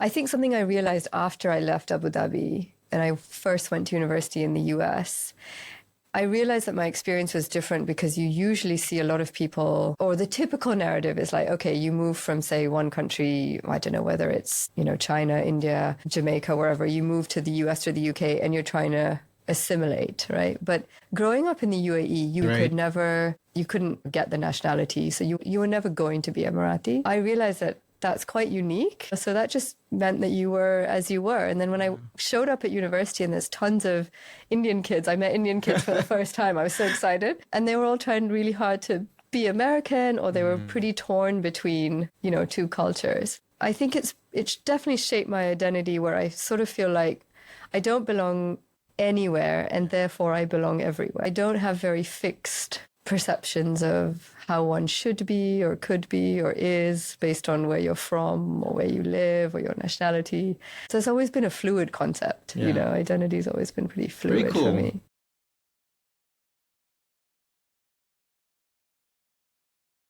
I think something I realized after I left Abu Dhabi and I first went to university in the US, I realized that my experience was different because you usually see a lot of people, or the typical narrative is like, okay, you move from, say, one country, I don't know whether it's, China, India, Jamaica, wherever, you move to the US or the UK and you're trying to assimilate, right? But growing up in the UAE, you couldn't get the nationality. So you were never going to be Emirati. I realized that that's quite unique. So that just meant that you were as you were. And then when I showed up at university and there's tons of Indian kids, I met Indian kids for the first time. I was so excited. And they were all trying really hard to be American, or they were pretty torn between, two cultures. I think it's definitely shaped my identity, where I sort of feel like I don't belong anywhere and therefore I belong everywhere. I don't have very fixed perceptions of how one should be or could be or is based on where you're from or where you live or your nationality. So it's always been a fluid concept. Identity's always been pretty fluid for me.